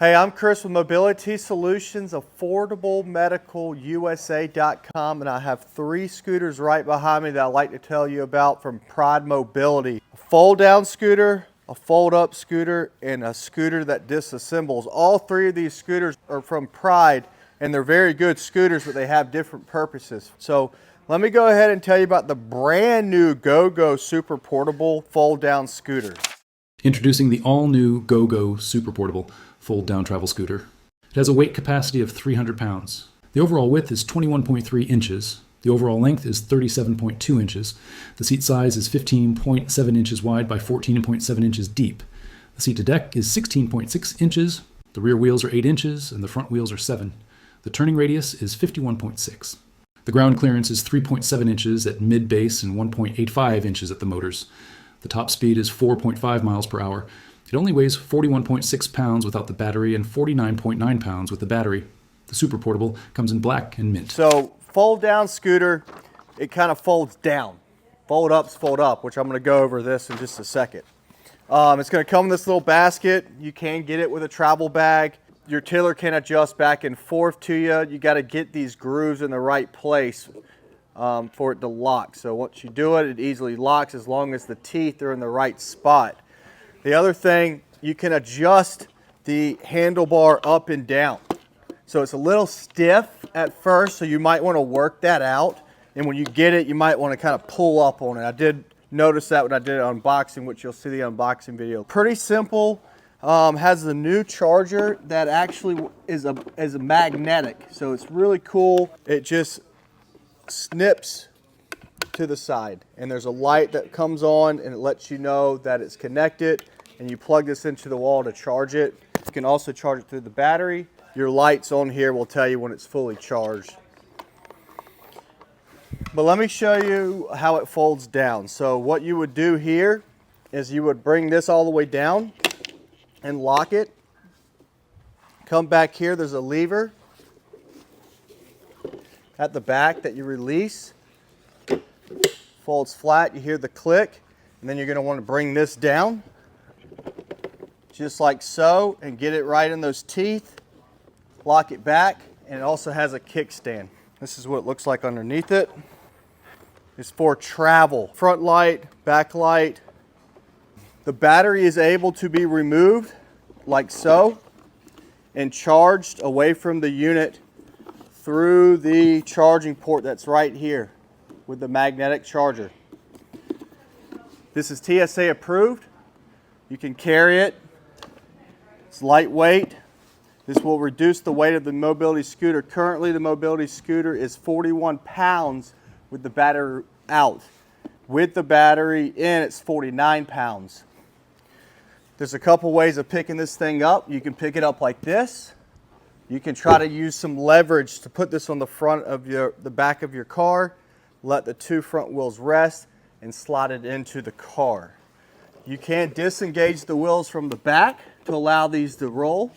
Hey, I'm Chris with Mobility Solutions, affordablemedicalusa.com, and I have 3 scooters right behind me that I'd like to tell you about from Pride Mobility. A fold-down scooter, a fold-up scooter, and a scooter that disassembles. All 3 of these scooters are from Pride, and they're very good scooters, but they have different purposes. So let me go ahead and tell you about the brand new GoGo Super Portable fold-down scooter. Introducing the all-new GoGo Super Portable fold-down travel scooter. It has a weight capacity of 300 pounds. The overall width is 21.3 inches. The overall length is 37.2 inches. The seat size is 15.7 inches wide by 14.7 inches deep. The seat to deck is 16.6 inches. The rear wheels are 8 inches and the front wheels are 7. The turning radius is 51.6. The ground clearance is 3.7 inches at mid-base and 1.85 inches at the motors. The top speed is 4.5 miles per hour. It only weighs 41.6 pounds without the battery and 49.9 pounds with the battery. The Super Portable comes in black and mint. So fold down scooter, it kind of folds down. Fold ups, fold up, which I'm going to go over this in just a second. It's going to come in this little basket. You can get it with a travel bag. Your tiller can adjust back and forth to you. You got to get these grooves in the right place for it to lock. So once you do it, it easily locks as long as the teeth are in the right spot. The other thing, you can adjust the handlebar up and down. So it's a little stiff at first, so you might want to work that out. And when you get it, you might want to kind of pull up on it. I did notice that when I did unboxing, which you'll see the unboxing video. Pretty simple. Has the new charger that actually is a magnetic. So it's really cool. It just snips to the side, and there's a light that comes on and it lets you know that it's connected, and you plug this into the wall to charge it. You can also charge it through the battery. Your lights on here will tell you when it's fully charged. But let me show you how it folds down. So what you would do here is you would bring this all the way down and lock it. Come back here, there's a lever at the back that you release. Folds flat, you hear the click, and then you're going to want to bring this down just like so and get it right in those teeth. Lock it back, and it also has a kickstand. This is what it looks like underneath it. It's for travel. Front light, back light. The battery is able to be removed like so and charged away from the unit through the charging port that's right here with the magnetic charger. This is TSA approved. You can carry it. It's lightweight. This will reduce the weight of the mobility scooter. Currently, the mobility scooter is 41 pounds with the battery out. With the battery in, it's 49 pounds. There's a couple ways of picking this thing up. You can pick it up like this. You can try to use some leverage to put this on the front of the back of your car. Let the 2 front wheels rest and slide it into the car. You can disengage the wheels from the back to allow these to roll.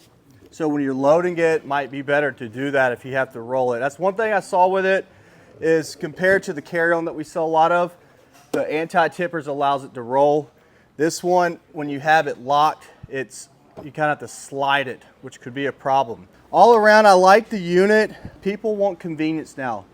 So when you're loading it might be better to do that if you have to roll it. That's one thing I saw with it is compared to the Carryon that we sell a lot of, the anti-tippers allows it to roll. This one, when you have it locked, you kind of have to slide it, which could be a problem. All around, I like the unit. People want convenience now.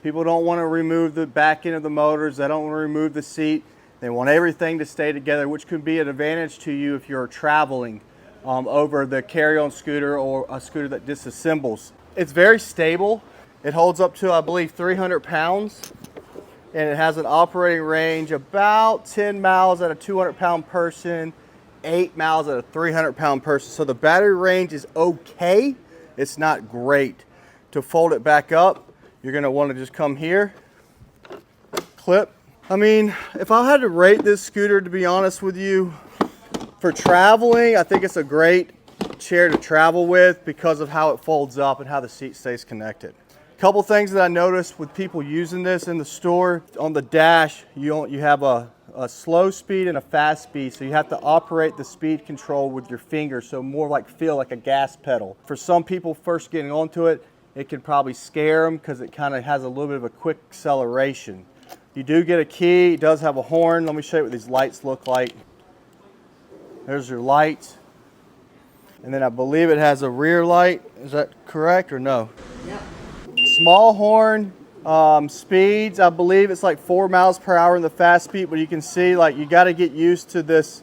People don't want to remove the back end of the motors. They don't want to remove the seat. They want everything to stay together, which could be an advantage to you if you're traveling over the Carryon scooter or a scooter that disassembles. It's very stable. It holds up to, I believe, 300 pounds, and it has an operating range about 10 miles at a 200-pound person, 8 miles at a 300-pound person. So the battery range is okay. It's not great. To fold it back up, you're going to want to just come here, clip. I mean, if I had to rate this scooter, to be honest with you, for traveling, I think it's a great chair to travel with because of how it folds up and how the seat stays connected. A couple things that I noticed with people using this in the store, on the dash, you have a slow speed and a fast speed, so you have to operate the speed control with your finger, so more feel like a gas pedal. For some people first getting onto it, it can probably scare them because it kind of has a little bit of a quick acceleration. You do get a key. It does have a horn. Let me show you what these lights look like. There's your lights. And then I believe it has a rear light. Is that correct or no? Yep. Small horn, speeds, I believe it's like 4 miles per hour in the fast speed, but you can see like you got to get used to this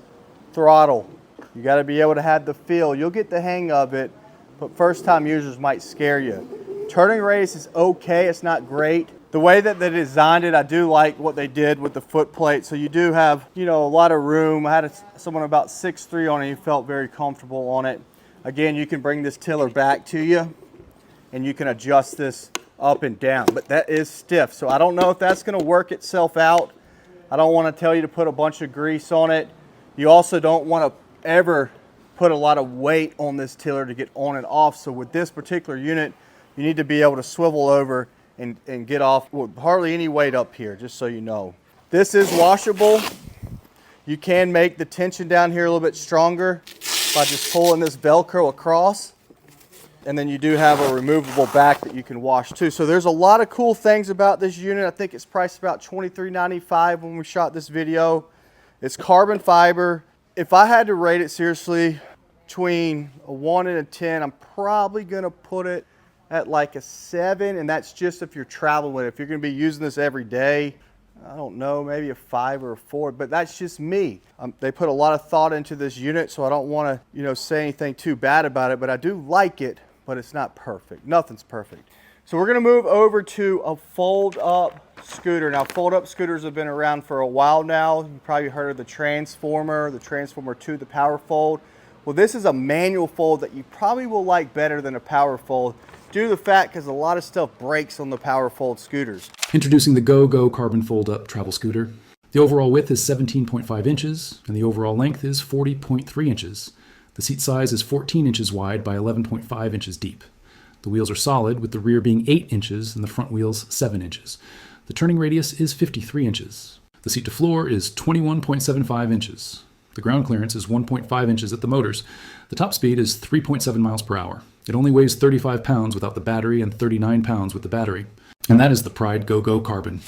throttle. You got to be able to have the feel. You'll get the hang of it, but first time users might scare you. Turning radius is okay, it's not great. The way that they designed it, I do like what they did with the foot plate. So you do have, you know, a lot of room. I had someone about 6'3" on it, he felt very comfortable on it. Again, you can bring this tiller back to you and you can adjust this up and down, but that is stiff. So I don't know if that's gonna work itself out. I don't wanna tell you to put a bunch of grease on it. You also don't wanna ever put a lot of weight on this tiller to get on and off. So with this particular unit, you need to be able to swivel over and get off with hardly any weight up here, just so you know. This is washable. You can make the tension down here a little bit stronger by just pulling this Velcro across. And then you do have a removable back that you can wash too. So there's a lot of cool things about this unit. I think it's priced about $23.95 when we shot this video. It's carbon fiber. If I had to rate it seriously between a 1 and a 10, I'm probably gonna put it at like a 7, and that's just if you're traveling with it. If you're gonna be using this every day, I don't know, maybe a 5 or a 4, but that's just me. They put a lot of thought into this unit, so I don't wanna, you know, say anything too bad about it, but I do like it, but it's not perfect. Nothing's perfect. So we're gonna move over to a fold-up scooter. Now, fold-up scooters have been around for a while now. You probably heard of the Transformer 2, the Power Fold. Well, this is a manual fold that you probably will like better than a Power Fold, due to the fact because a lot of stuff breaks on the Power Fold scooters. Introducing the GoGo Carbon Fold-Up Travel Scooter. The overall width is 17.5 inches, and the overall length is 40.3 inches. The seat size is 14 inches wide by 11.5 inches deep. The wheels are solid, with the rear being 8 inches and the front wheels 7 inches. The turning radius is 53 inches. The seat to floor is 21.75 inches. The ground clearance is 1.5 inches at the motors. The top speed is 3.7 miles per hour. It only weighs 35 pounds without the battery and 39 pounds with the battery. And that is the Pride GoGo Carbon.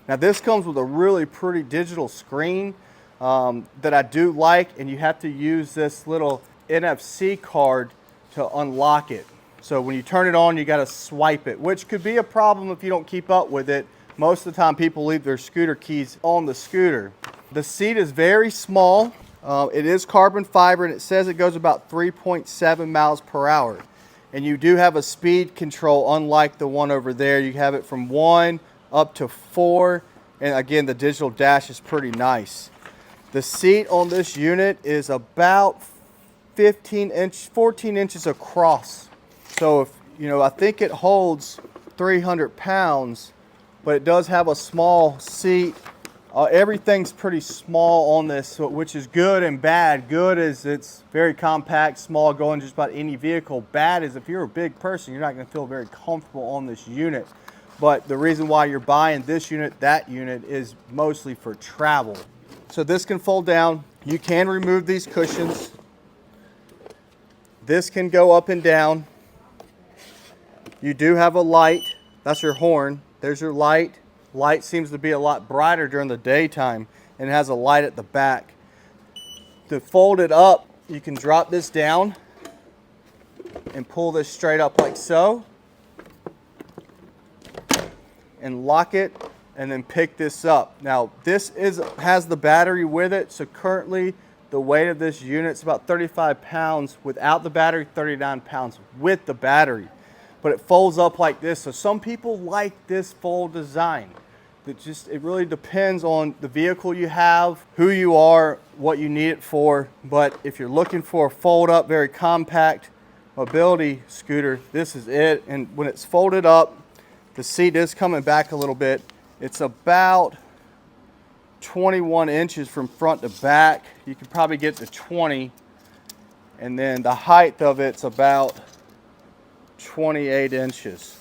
Now this comes with a really pretty digital screen that I do like, and you have to use this little NFC card to unlock it. So when you turn it on, you got to swipe it, which could be a problem if you don't keep up with it. Most of the time people leave their scooter keys on the scooter. The seat is very small. It is carbon fiber, and it says it goes about 3.7 miles per hour. And you do have a speed control, unlike the one over there. You have it from 1 up to 4. And again, the digital dash is pretty nice. The seat on this unit is about 14 inches across. So if, you know, I think it holds 300 pounds, but it does have a small seat. Everything's pretty small on this, which is good and bad. Good is it's very compact, small, going just about any vehicle. Bad is if you're a big person, you're not going to feel very comfortable on this unit. But the reason why you're buying this unit, that unit, is mostly for travel. So this can fold down. You can remove these cushions. This can go up and down. You do have a light. That's your horn. There's your light. Light seems to be a lot brighter during the daytime, and it has a light at the back. To fold it up, you can drop this down and pull this straight up like so, and lock it, and then pick this up. Now this has the battery with it, so currently the weight of this unit is about 35 pounds without the battery, 39 pounds with the battery. But it folds up like this. So some people like this fold design. It really depends on the vehicle you have, who you are, what you need it for. But if you're looking for a fold up, very compact mobility scooter, this is it. And when it's folded up, the seat is coming back a little bit. It's about 21 inches from front to back. You can probably get to 20. And then the height of it's about 28 inches.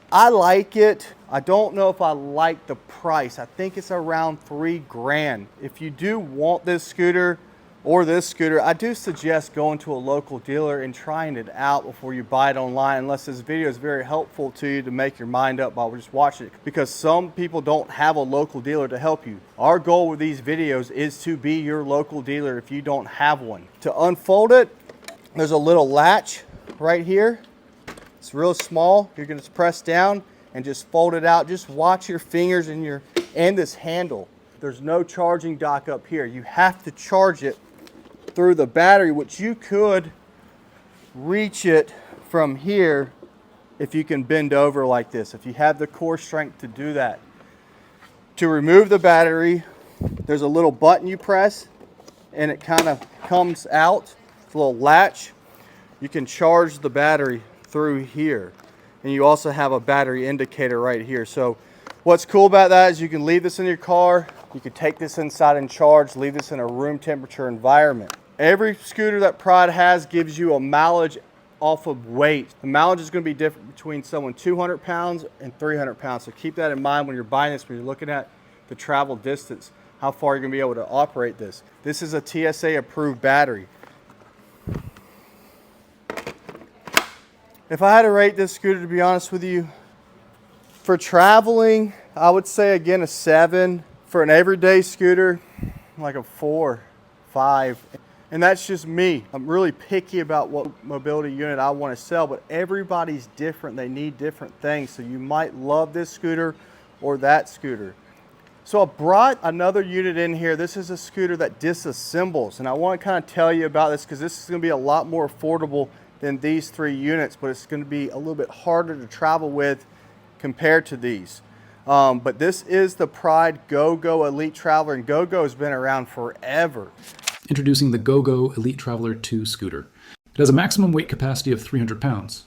I like it. I don't know if I like the price. I think it's around $3 grand. If you do want this scooter or this scooter, I do suggest going to a local dealer and trying it out before you buy it online, unless this video is very helpful to you to make your mind up while we're just watching it, because some people don't have a local dealer to help you. Our goal with these videos is to be your local dealer if you don't have one. To unfold it, there's a little latch right here. It's real small. You're going to press down and just fold it out. Just watch your fingers and this handle. There's no charging dock up here. You have to charge it through the battery, which you could reach it from here if you can bend over like this, if you have the core strength to do that. To remove the battery, there's a little button you press and it kind of comes out. It's a little latch. You can charge the battery through here, and you also have a battery indicator right here. So what's cool about that is you can leave this in your car, you can take this inside and charge, leave this in a room temperature environment. Every scooter that Pride has gives you a mileage off of weight. The mileage is going to be different between someone 200 pounds and 300 pounds. So keep that in mind when you're buying this, when you're looking at the travel distance, how far you're going to be able to operate this. This is a TSA approved battery. If I had to rate this scooter, to be honest with you, for traveling, I would say again a 7. For an everyday scooter, like a 4, 5. And that's just me. I'm really picky about what mobility unit I want to sell, but everybody's different. They need different things. So you might love this scooter or that scooter. So I brought another unit in here. This is a scooter that disassembles. And I want to kind of tell you about this because this is going to be a lot more affordable than these 3 units, but it's going to be a little bit harder to travel with compared to these. But this is the Pride Go-Go Elite Traveler, and Go-Go has been around forever. Introducing the Go-Go Elite Traveler 2 scooter. It has a maximum weight capacity of 300 pounds.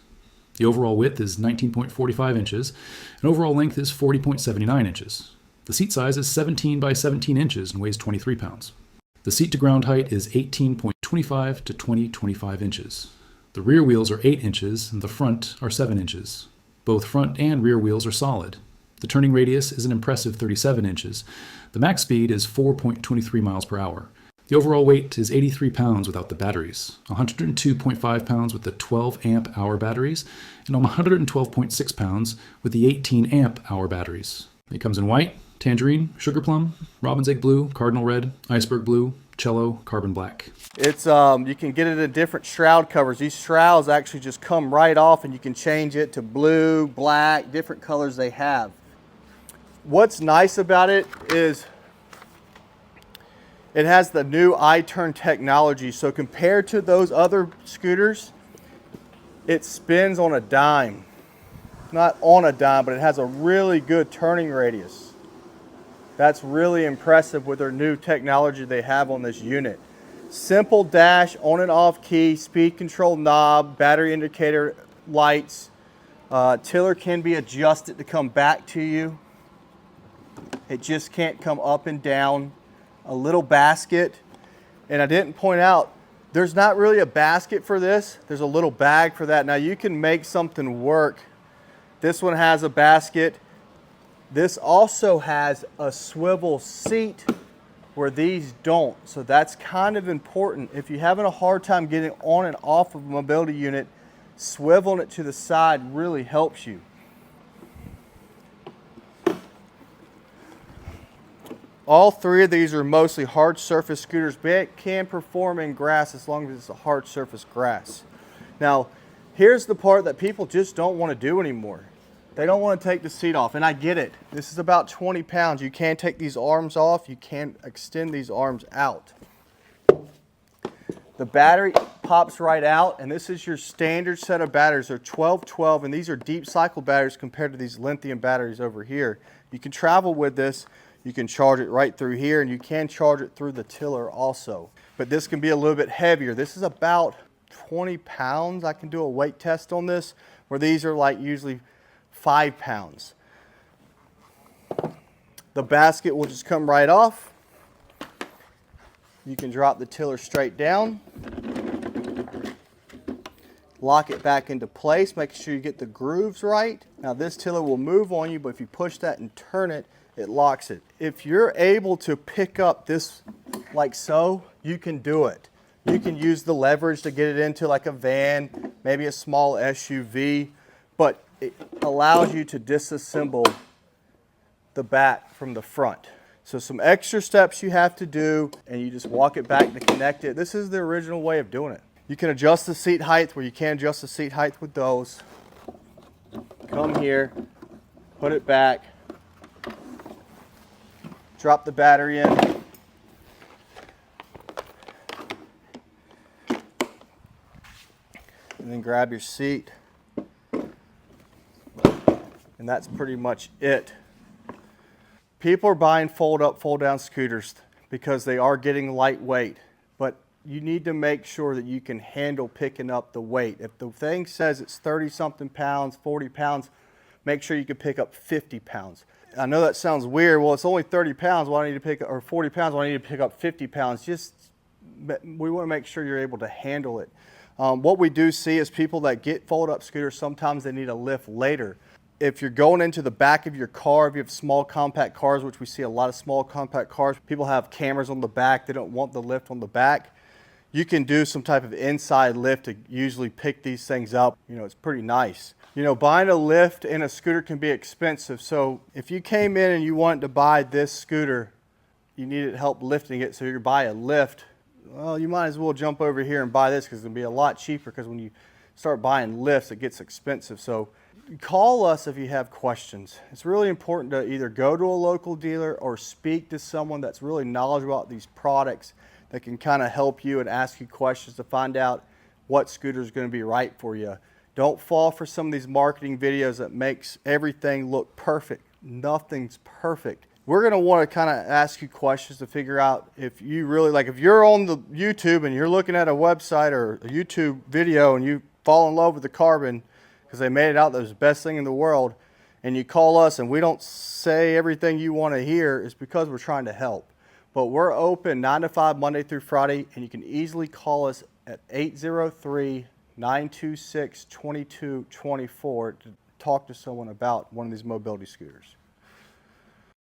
The overall width is 19.45 inches, and overall length is 40.79 inches. The seat size is 17 by 17 inches and weighs 23 pounds. The seat to ground height is 18.25 to 20.25 inches. The rear wheels are 8 inches and the front are 7 inches. Both front and rear wheels are solid. The turning radius is an impressive 37 inches. The max speed is 4.23 miles per hour. The overall weight is 83 pounds without the batteries, 102.5 pounds with the 12 amp hour batteries, and 112.6 pounds with the 18 amp hour batteries. It comes in white, tangerine, sugar plum, robin's egg blue, cardinal red, iceberg blue, cello, carbon black. It's you can get it in different shroud covers. These shrouds actually just come right off, and you can change it to blue, black, different colors they have. What's nice about it is it has the new iTurn technology. So compared to those other scooters, it spins on a dime. Not on a dime, but it has a really good turning radius. That's really impressive with their new technology they have on this unit. Simple dash, on and off key, speed control knob, battery indicator lights. Tiller can be adjusted to come back to you. It just can't come up and down. A little basket, and I didn't point out, there's not really a basket for this. There's a little bag for that. Now you can make something work. This one has a basket. This also has a swivel seat where these don't. So that's kind of important. If you're having a hard time getting on and off of a mobility unit, swiveling it to the side really helps you. All 3 of these are mostly hard surface scooters, but it can perform in grass as long as it's a hard surface grass. Now, here's the part that people just don't want to do anymore. They don't want to take the seat off, and I get it. This is about 20 pounds. You can take these arms off. You can extend these arms out. The battery pops right out, and this is your standard set of batteries. They're 12-12, and these are deep cycle batteries compared to these lithium batteries over here. You can travel with this. You can charge it right through here, and you can charge it through the tiller also. But this can be a little bit heavier. This is about 20 pounds. I can do a weight test on this, where these are like usually 5 pounds. The basket will just come right off. You can drop the tiller straight down. Lock it back into place, making sure you get the grooves right. Now this tiller will move on you, but if you push that and turn it, it locks it. If you're able to pick up this like so you can do it. You can use the leverage to get it into like a van, maybe a small SUV, but it allows you to disassemble the back from the front. So some extra steps you have to do, and you just walk it back to connect it. This is the original way of doing it. You can adjust the seat height where you can adjust the seat height with those. Come here, put it back, drop the battery in. And then grab your seat. And that's pretty much it. People are buying fold up, fold down scooters because they are getting lightweight, but you need to make sure that you can handle picking up the weight. If the thing says it's 30 something pounds, 40 pounds, make sure you can pick up 50 pounds. I know that sounds weird. Well, it's only 30 pounds. Why do I need to pick up, or 40 pounds? Why do I need to pick up 50 pounds? We want to make sure you're able to handle it. What we do see is people that get fold up scooters, sometimes they need a lift later. If you're going into the back of your car, if you have small compact cars, which we see a lot of small compact cars, people have cameras on the back, they don't want the lift on the back. You can do some type of inside lift to usually pick these things up. You know, it's pretty nice. You know, buying a lift in a scooter can be expensive. So if you came in and you wanted to buy this scooter, you needed help lifting it, so you buy a lift, well, you might as well jump over here and buy this because it'll be a lot cheaper, because when you start buying lifts, it gets expensive. So call us if you have questions. It's really important to either go to a local dealer or speak to someone that's really knowledgeable about these products that can kind of help you and ask you questions to find out what scooter is going to be right for you. Don't fall for some of these marketing videos that makes everything look perfect. Nothing's perfect. We're going to want to kind of ask you questions to figure out if you really, like if you're on the YouTube and you're looking at a website or a YouTube video and you fall in love with the Carbon because they made it out that it was the best thing in the world, and you call us and we don't say everything you want to hear, it's because we're trying to help. But we're open 9 to 5 Monday through Friday, and you can easily call us at 803-926-2224 to talk to someone about one of these mobility scooters.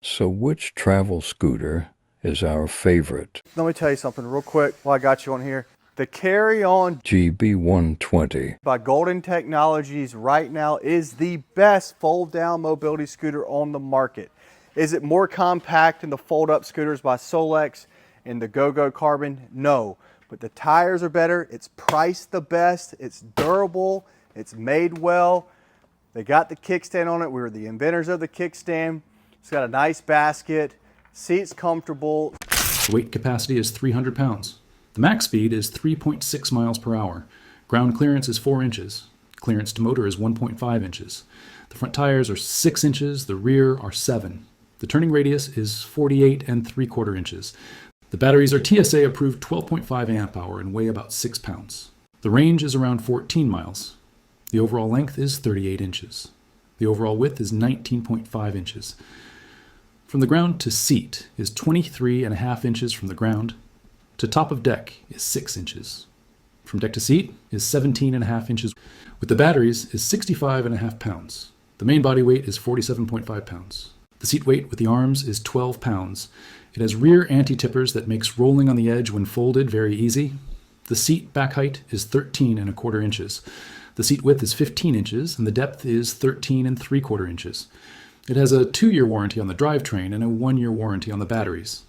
So which travel scooter is our favorite? Let me tell you something real quick while I got you on here. The Carryon GB120 by Golden Technologies right now is the best fold-down mobility scooter on the market. Is it more compact than the fold-up scooters by Solex and the GoGo Carbon? No, but the tires are better. It's priced the best. It's durable. It's made well. They got the kickstand on it. We were the inventors of the kickstand. It's got a nice basket. Seat's comfortable. The weight capacity is 300 pounds. The max speed is 3.6 miles per hour. Ground clearance is 4 inches. Clearance to motor is 1.5 inches. The front tires are 6 inches. The rear are 7. The turning radius is 48 3/4 inches. The batteries are TSA-approved 12.5 amp hour and weigh about 6 pounds. The range is around 14 miles. The overall length is 38 inches. The overall width is 19.5 inches. From the ground to seat is 23.5 inches from the ground. To top of deck is 6 inches. From deck to seat is 17.5 inches. With the batteries is 65.5 pounds. The main body weight is 47.5 pounds. The seat weight with the arms is 12 pounds. It has rear anti-tippers that makes rolling on the edge when folded very easy. The seat back height is 13.25 inches. The seat width is 15 inches and the depth is 13 3/4 inches. It has a 2-year warranty on the drivetrain and a 1-year warranty on the batteries.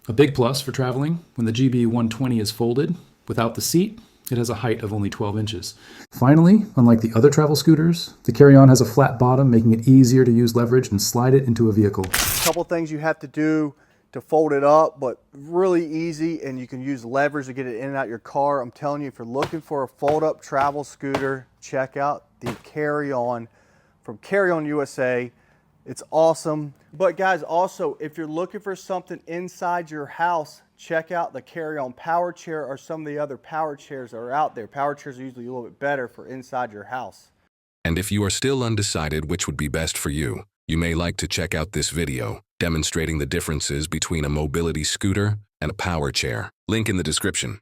A big plus for traveling, when the GB120 is folded, without the seat, it has a height of only 12 inches. Finally, unlike the other travel scooters, the Carryon has a flat bottom, making it easier to use leverage and slide it into a vehicle. A couple things you have to do to fold it up, but really easy, and you can use leverage to get it in and out your car. I'm telling you, if you're looking for a fold-up travel scooter, check out the Carryon from Carryon USA. It's awesome. But guys, also, if you're looking for something inside your house, check out the Carryon power chair or some of the other power chairs that are out there. Power chairs are usually a little bit better for inside your house. And if you are still undecided which would be best for you, you may like to check out this video demonstrating the differences between a mobility scooter and a power chair. Link in the description.